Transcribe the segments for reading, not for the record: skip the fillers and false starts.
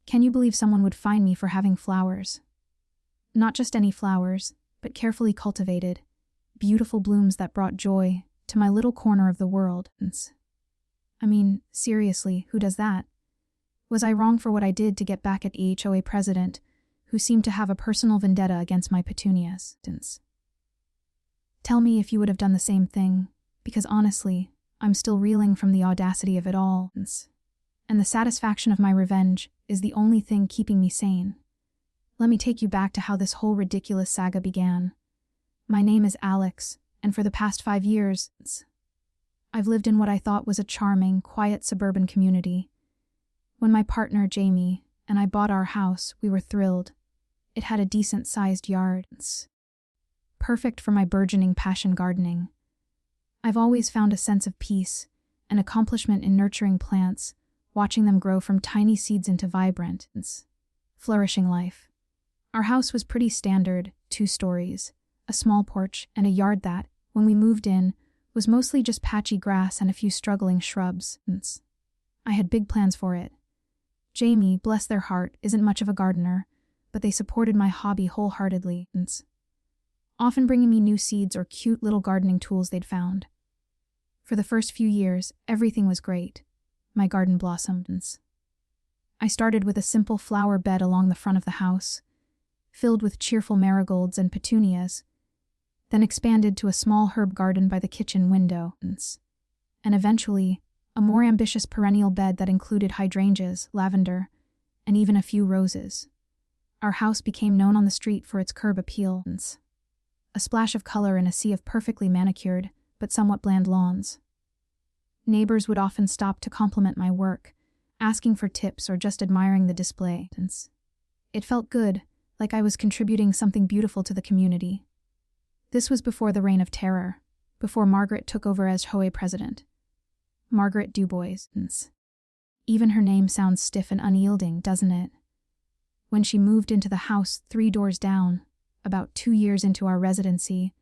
Can you believe someone would fine me for having flowers? Not just any flowers, but carefully cultivated, beautiful blooms that brought joy to my little corner of the world. I mean, seriously, who does that? Was I wrong for what I did to get back at EHOA president, who seemed to have a personal vendetta against my petunias? Tell me if you would have done the same thing, because honestly, I'm still reeling from the audacity of it all, and the satisfaction of my revenge is the only thing keeping me sane. Let me take you back to how this whole ridiculous saga began. My name is Alex, and for the past 5 years, I've lived in what I thought was a charming, quiet suburban community. When my partner, Jamie, and I bought our house, we were thrilled. It had a decent-sized yard, perfect for my burgeoning passion gardening. I've always found a sense of peace, an accomplishment in nurturing plants, watching them grow from tiny seeds into vibrant, flourishing life. Our house was pretty standard, 2 stories, a small porch, and a yard that, when we moved in, was mostly just patchy grass and a few struggling shrubs. I had big plans for it. Jamie, bless their heart, isn't much of a gardener, but they supported my hobby wholeheartedly, often bringing me new seeds or cute little gardening tools they'd found. For the first few years, everything was great. My garden blossomed. I started with a simple flower bed along the front of the house, filled with cheerful marigolds and petunias, then expanded to a small herb garden by the kitchen window, and eventually, a more ambitious perennial bed that included hydrangeas, lavender, and even a few roses. Our house became known on the street for its curb appeal, a splash of color in a sea of perfectly manicured, but somewhat bland lawns. Neighbors would often stop to compliment my work, asking for tips or just admiring the display. It felt good, like I was contributing something beautiful to the community. This was before the reign of terror, before Margaret took over as HOA president. Margaret Dubois. Even her name sounds stiff and unyielding, doesn't it? When she moved into the house 3 doors down, about 2 years into our residency,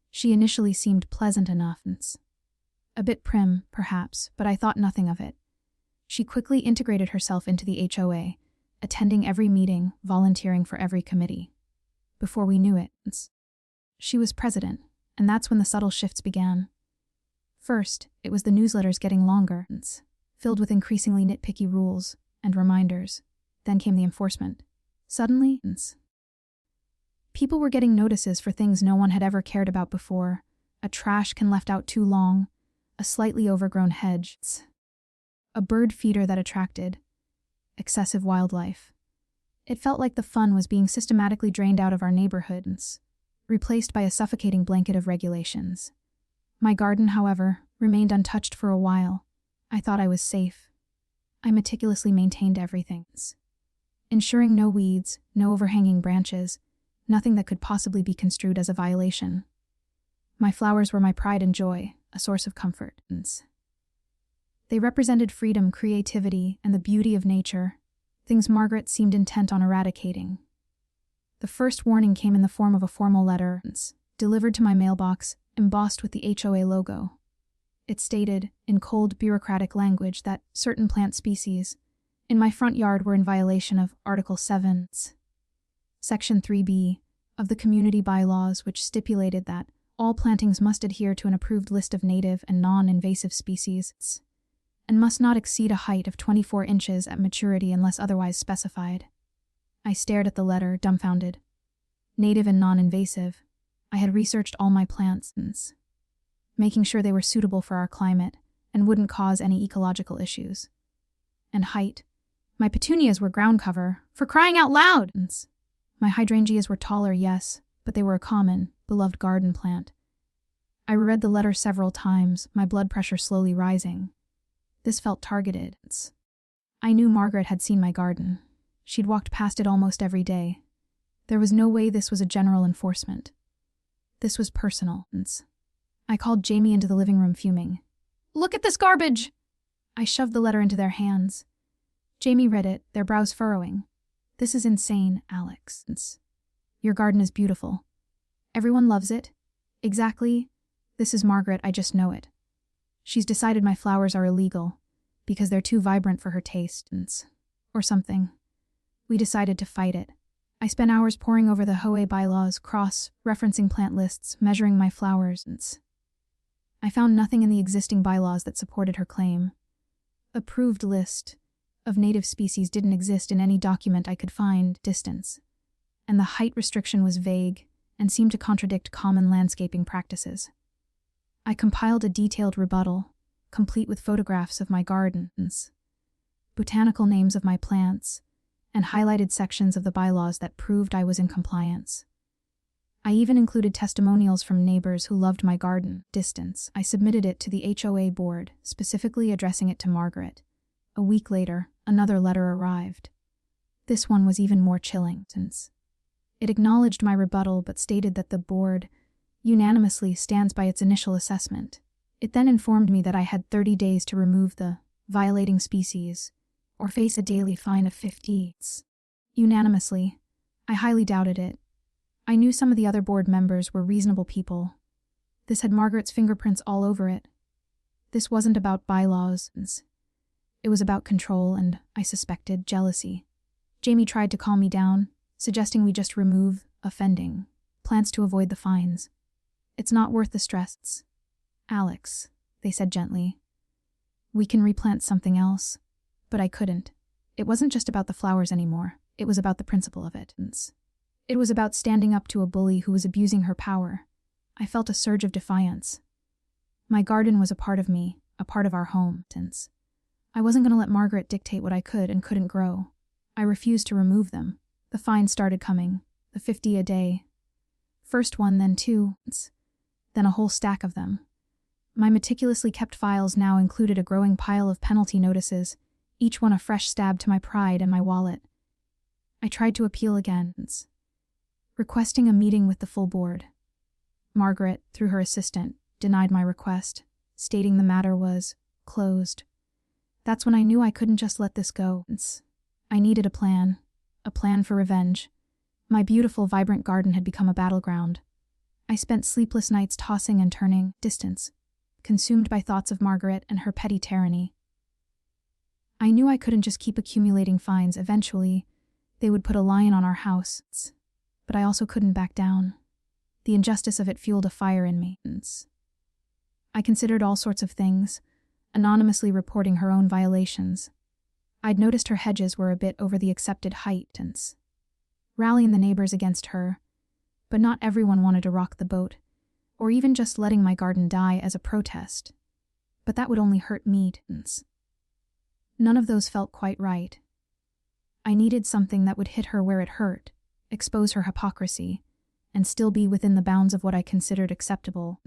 she initially seemed pleasant enough. A bit prim, perhaps, but I thought nothing of it. She quickly integrated herself into the HOA, attending every meeting, volunteering for every committee. Before we knew it, she was president, and that's when the subtle shifts began. First, it was the newsletters getting longer, filled with increasingly nitpicky rules and reminders. Then came the enforcement. Suddenly, people were getting notices for things no one had ever cared about before. A trash can left out too long, a slightly overgrown hedge, a bird feeder that attracted excessive wildlife. It felt like the fun was being systematically drained out of our neighborhoods, replaced by a suffocating blanket of regulations. My garden, however, remained untouched for a while. I thought I was safe. I meticulously maintained everything, ensuring no weeds, no overhanging branches, nothing that could possibly be construed as a violation. My flowers were my pride and joy, a source of comfort. They represented freedom, creativity, and the beauty of nature, things Margaret seemed intent on eradicating. The first warning came in the form of a formal letter, delivered to my mailbox, embossed with the HOA logo. It stated, in cold, bureaucratic language, that certain plant species in my front yard were in violation of Article 7, Section 3B, of the community bylaws, which stipulated that all plantings must adhere to an approved list of native and non-invasive species, and must not exceed a height of 24 inches at maturity unless otherwise specified. I stared at the letter, dumbfounded. Native and non-invasive. I had researched all my plants, making sure they were suitable for our climate and wouldn't cause any ecological issues. And height. My petunias were ground cover, for crying out loud! My hydrangeas were taller, yes, but they were a common, beloved garden plant. I reread the letter several times, my blood pressure slowly rising. This felt targeted. I knew Margaret had seen my garden. She'd walked past it almost every day. There was no way this was a general enforcement. This was personal. I called Jamie into the living room fuming. "Look at this garbage!" I shoved the letter into their hands. Jamie read it, their brows furrowing. "This is insane, Alex. Your garden is beautiful. Everyone loves it. Exactly. This is Margaret, I just know it. She's decided my flowers are illegal, because they're too vibrant for her taste. or something. We decided to fight it. I spent hours poring over the HOA bylaws, cross-referencing plant lists, measuring my flowers. I found nothing in the existing bylaws that supported her claim. Approved list of native species didn't exist in any document I could find, distance. And the height restriction was vague and seemed to contradict common landscaping practices. I compiled a detailed rebuttal, complete with photographs of my gardens, botanical names of my plants, and highlighted sections of the bylaws that proved I was in compliance. I even included testimonials from neighbors who loved my garden, distance. I submitted it to the HOA board, specifically addressing it to Margaret. A week later, another letter arrived. This one was even more chilling, since it acknowledged my rebuttal but stated that the board unanimously stands by its initial assessment. It then informed me that I had 30 days to remove the violating species or face a daily fine of 50. Unanimously, I highly doubted it. I knew some of the other board members were reasonable people. This had Margaret's fingerprints all over it. This wasn't about bylaws. It was about control and, I suspected, jealousy. Jamie tried to calm me down, suggesting we just remove offending plants to avoid the fines. It's not worth the stress. Alex, they said gently. We can replant something else. But I couldn't. It wasn't just about the flowers anymore. It was about the principle of it. It was about standing up to a bully who was abusing her power. I felt a surge of defiance. My garden was a part of me, a part of our home. I wasn't going to let Margaret dictate what I could and couldn't grow. I refused to remove them. The fines started coming, the 50 a day. First one, then two, then a whole stack of them. My meticulously kept files now included a growing pile of penalty notices, each one a fresh stab to my pride and my wallet. I tried to appeal again, requesting a meeting with the full board. Margaret, through her assistant, denied my request, stating the matter was closed. That's when I knew I couldn't just let this go. I needed a plan for revenge. My beautiful, vibrant garden had become a battleground. I spent sleepless nights tossing and turning, distance, consumed by thoughts of Margaret and her petty tyranny. I knew I couldn't just keep accumulating fines. Eventually, they would put a lion on our house. But I also couldn't back down. The injustice of it fueled a fire in me. I considered all sorts of things, anonymously reporting her own violations. I'd noticed her hedges were a bit over the accepted height and rallying the neighbors against her, but not everyone wanted to rock the boat, or even just letting my garden die as a protest. But that would only hurt me. None of those felt quite right. I needed something that would hit her where it hurt, expose her hypocrisy, and still be within the bounds of what I considered acceptable,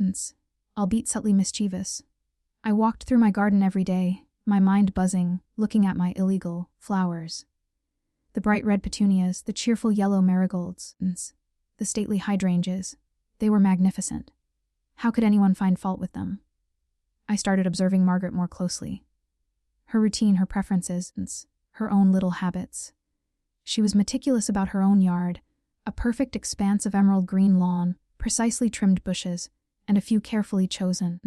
albeit subtly mischievous. I walked through my garden every day, my mind buzzing, looking at my illegal flowers. The bright red petunias, the cheerful yellow marigolds, the stately hydrangeas. They were magnificent. How could anyone find fault with them? I started observing Margaret more closely. Her routine, her preferences, her own little habits. She was meticulous about her own yard, a perfect expanse of emerald green lawn, precisely trimmed bushes, and a few carefully chosen,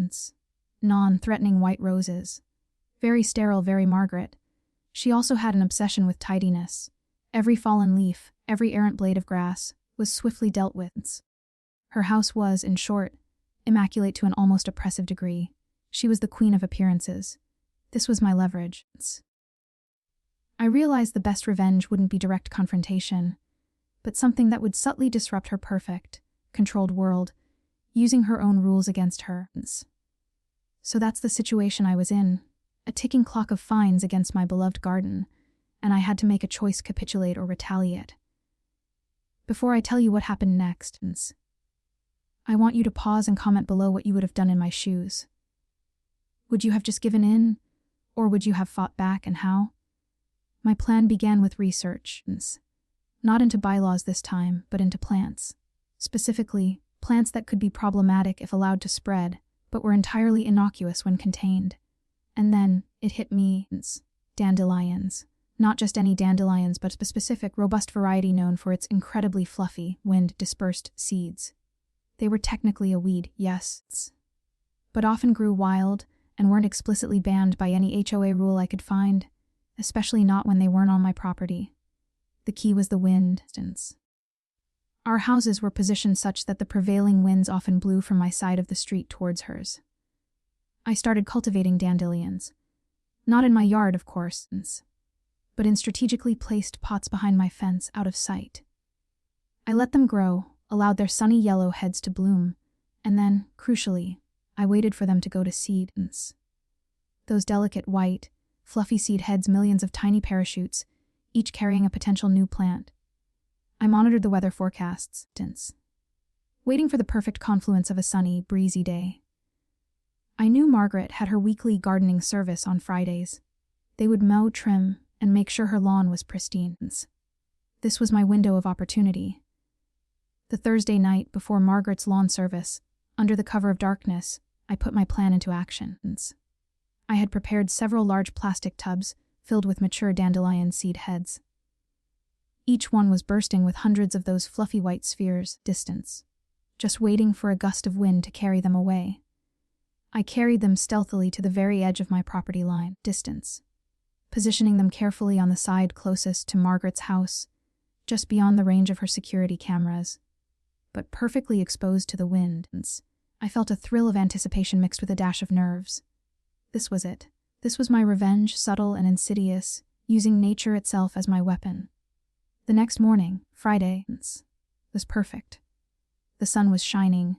non-threatening white roses. Very sterile, very Margaret. She also had an obsession with tidiness. Every fallen leaf, every errant blade of grass, was swiftly dealt with. Her house was, in short, immaculate to an almost oppressive degree. She was the queen of appearances. This was my leverage. I realized the best revenge wouldn't be direct confrontation, but something that would subtly disrupt her perfect, controlled world, using her own rules against her. So that's the situation I was in, a ticking clock of fines against my beloved garden, and I had to make a choice: capitulate or retaliate. Before I tell you what happened next, I want you to pause and comment below what you would have done in my shoes. Would you have just given in, or would you have fought back, and how? My plan began with research, not into bylaws this time, but into plants. Specifically, plants that could be problematic if allowed to spread, but were entirely innocuous when contained. And then, it hit me: dandelions. Not just any dandelions, but a specific, robust variety known for its incredibly fluffy, wind-dispersed seeds. They were technically a weed, yes, but often grew wild and weren't explicitly banned by any HOA rule I could find, especially not when they weren't on my property. The key was the wind. Our houses were positioned such that the prevailing winds often blew from my side of the street towards hers. I started cultivating dandelions. Not in my yard, of course, but in strategically placed pots behind my fence out of sight. I let them grow, allowed their sunny yellow heads to bloom, and then, crucially, I waited for them to go to seed. Those delicate white, fluffy seed heads, millions of tiny parachutes, each carrying a potential new plant. I monitored the weather forecasts, waiting for the perfect confluence of a sunny, breezy day. I knew Margaret had her weekly gardening service on Fridays. They would mow, trim, and make sure her lawn was pristine. This was my window of opportunity. The Thursday night before Margaret's lawn service, under the cover of darkness, I put my plan into action. I had prepared several large plastic tubs filled with mature dandelion seed heads. Each one was bursting with hundreds of those fluffy white spheres, just waiting for a gust of wind to carry them away. I carried them stealthily to the very edge of my property line, positioning them carefully on the side closest to Margaret's house, just beyond the range of her security cameras, but perfectly exposed to the wind. I felt a thrill of anticipation mixed with a dash of nerves. This was it. This was my revenge, subtle and insidious, using nature itself as my weapon. The next morning, Friday, was perfect. The sun was shining,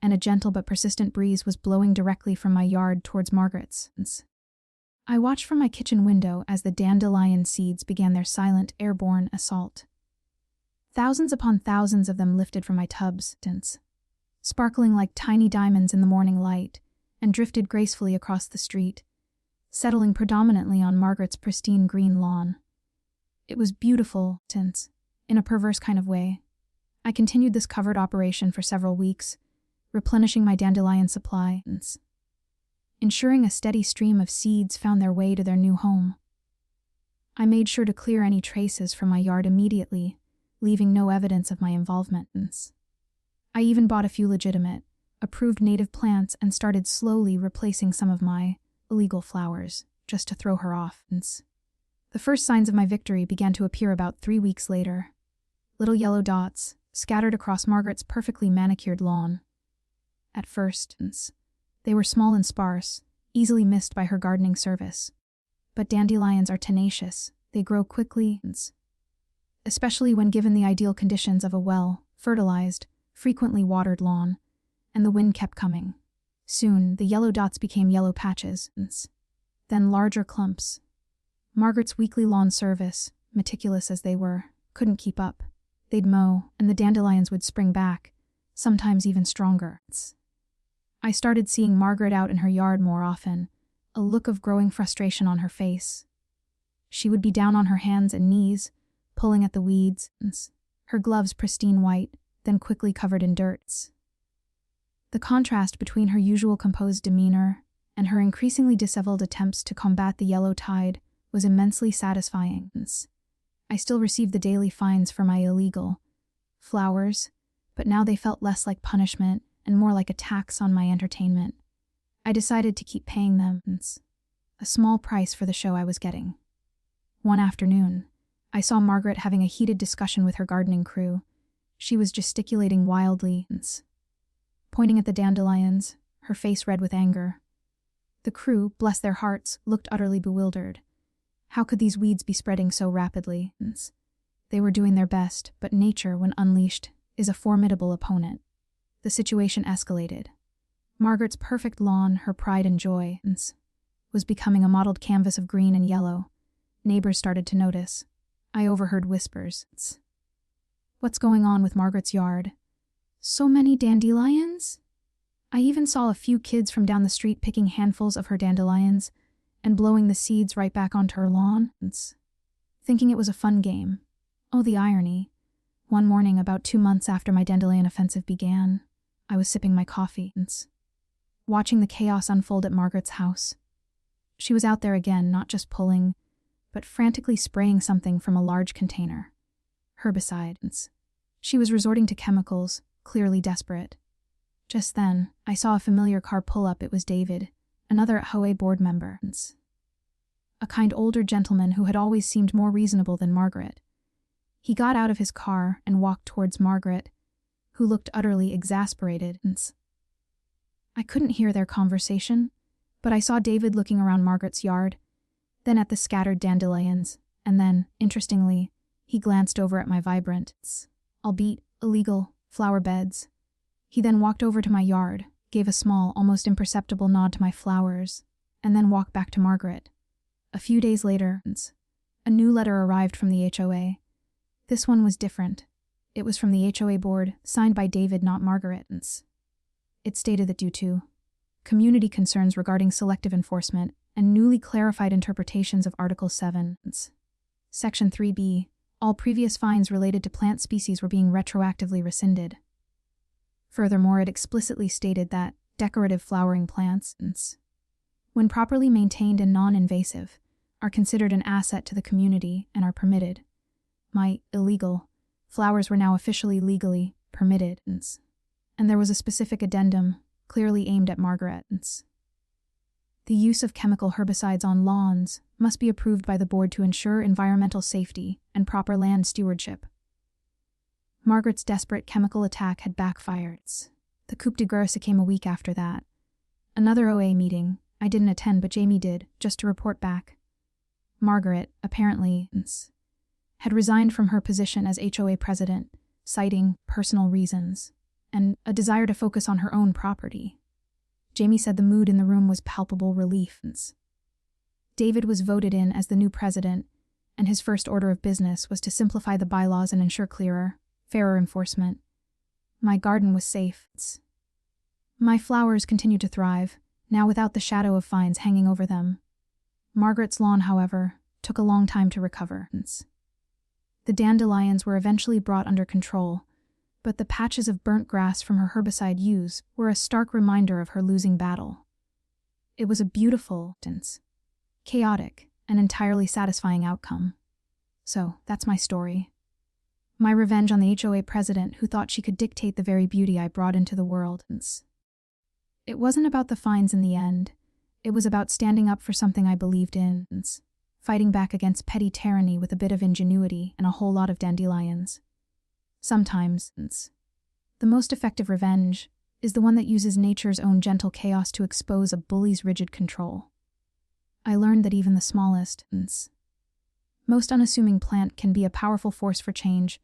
and a gentle but persistent breeze was blowing directly from my yard towards Margaret's. I watched from my kitchen window as the dandelion seeds began their silent, airborne assault. Thousands upon thousands of them lifted from my tubs, sparkling like tiny diamonds in the morning light, and drifted gracefully across the street, settling predominantly on Margaret's pristine green lawn. It was beautiful, in a perverse kind of way. I continued this covert operation for several weeks, replenishing my dandelion supply, ensuring a steady stream of seeds found their way to their new home. I made sure to clear any traces from my yard immediately, leaving no evidence of my involvement. I even bought a few legitimate, approved native plants and started slowly replacing some of my illegal flowers, just to throw her off. The first signs of my victory began to appear about 3 weeks later. Little yellow dots, scattered across Margaret's perfectly manicured lawn. At first, they were small and sparse, easily missed by her gardening service. But dandelions are tenacious. They grow quickly, especially when given the ideal conditions of a well-fertilized, frequently watered lawn, and the wind kept coming. Soon, the yellow dots became yellow patches, then larger clumps. Margaret's weekly lawn service, meticulous as they were, couldn't keep up. They'd mow, and the dandelions would spring back, sometimes even stronger. I started seeing Margaret out in her yard more often, a look of growing frustration on her face. She would be down on her hands and knees, pulling at the weeds, her gloves pristine white, then quickly covered in dirt. The contrast between her usual composed demeanor and her increasingly disheveled attempts to combat the yellow tide was immensely satisfying. I still received the daily fines for my illegal flowers, but now they felt less like punishment and more like a tax on my entertainment. I decided to keep paying them, a small price for the show I was getting. One afternoon, I saw Margaret having a heated discussion with her gardening crew. She was gesticulating wildly, pointing at the dandelions, her face red with anger. The crew, bless their hearts, looked utterly bewildered. How could these weeds be spreading so rapidly? They were doing their best, but nature, when unleashed, is a formidable opponent. The situation escalated. Margaret's perfect lawn, her pride and joy, was becoming a mottled canvas of green and yellow. Neighbors started to notice. I overheard whispers. What's going on with Margaret's yard? So many dandelions? I even saw a few kids from down the street picking handfuls of her dandelions and blowing the seeds right back onto her lawn, thinking it was a fun game. Oh, the irony. One morning, about 2 months after my dandelion offensive began, I was sipping my coffee, watching the chaos unfold at Margaret's house. She was out there again, not just pulling, but frantically spraying something from a large container. Herbicide. She was resorting to chemicals, clearly desperate. Just then, I saw a familiar car pull up. It was David, another HOA board member. a kind older gentleman who had always seemed more reasonable than Margaret. He got out of his car and walked towards Margaret, who looked utterly exasperated. I couldn't hear their conversation, but I saw David looking around Margaret's yard, then at the scattered dandelions, and then, interestingly, he glanced over at my vibrant, albeit illegal, flower beds. He then walked over to my yard, gave a small, almost imperceptible nod to my flowers, and then walked back to Margaret. A few days later, a new letter arrived from the HOA. This one was different. It was from the HOA board, signed by David, not Margaret. It stated that due to community concerns regarding selective enforcement and newly clarified interpretations of Article 7, Section 3b, all previous fines related to plant species were being retroactively rescinded. Furthermore, it explicitly stated that decorative flowering plants, when properly maintained and non-invasive, are considered an asset to the community and are permitted. My illegal flowers were now officially legally permitted, and there was a specific addendum clearly aimed at Margaret. The use of chemical herbicides on lawns must be approved by the board to ensure environmental safety and proper land stewardship. Margaret's desperate chemical attack had backfired. The coup de grace came a week after that. Another OA meeting. I didn't attend, but Jamie did, just to report back. Margaret, apparently, had resigned from her position as HOA president, citing personal reasons and a desire to focus on her own property. Jamie said the mood in the room was palpable relief. David was voted in as the new president, and his first order of business was to simplify the bylaws and ensure clearer, fairer enforcement. My garden was safe. My flowers continued to thrive, now without the shadow of fines hanging over them. Margaret's lawn, however, took a long time to recover. The dandelions were eventually brought under control, but the patches of burnt grass from her herbicide use were a stark reminder of her losing battle. It was a beautiful, chaotic, and entirely satisfying outcome. So, that's my story. My revenge on the HOA president who thought she could dictate the very beauty I brought into the world. It wasn't about the fines in the end. It was about standing up for something I believed in, fighting back against petty tyranny with a bit of ingenuity and a whole lot of dandelions. Sometimes, the most effective revenge is the one that uses nature's own gentle chaos to expose a bully's rigid control. I learned that even the smallest, most unassuming plant can be a powerful force for change,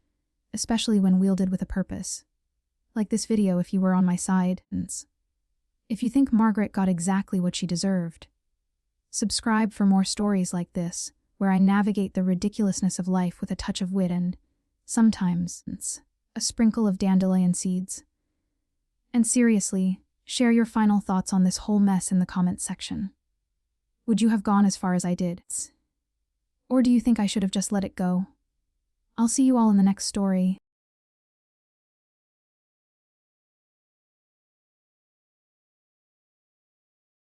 especially when wielded with a purpose. Like this video if you were on my side, if you think Margaret got exactly what she deserved. Subscribe for more stories like this, where I navigate the ridiculousness of life with a touch of wit and, sometimes, a sprinkle of dandelion seeds. And seriously, share your final thoughts on this whole mess in the comments section. Would you have gone as far as I did? Or do you think I should have just let it go? I'll see you all in the next story.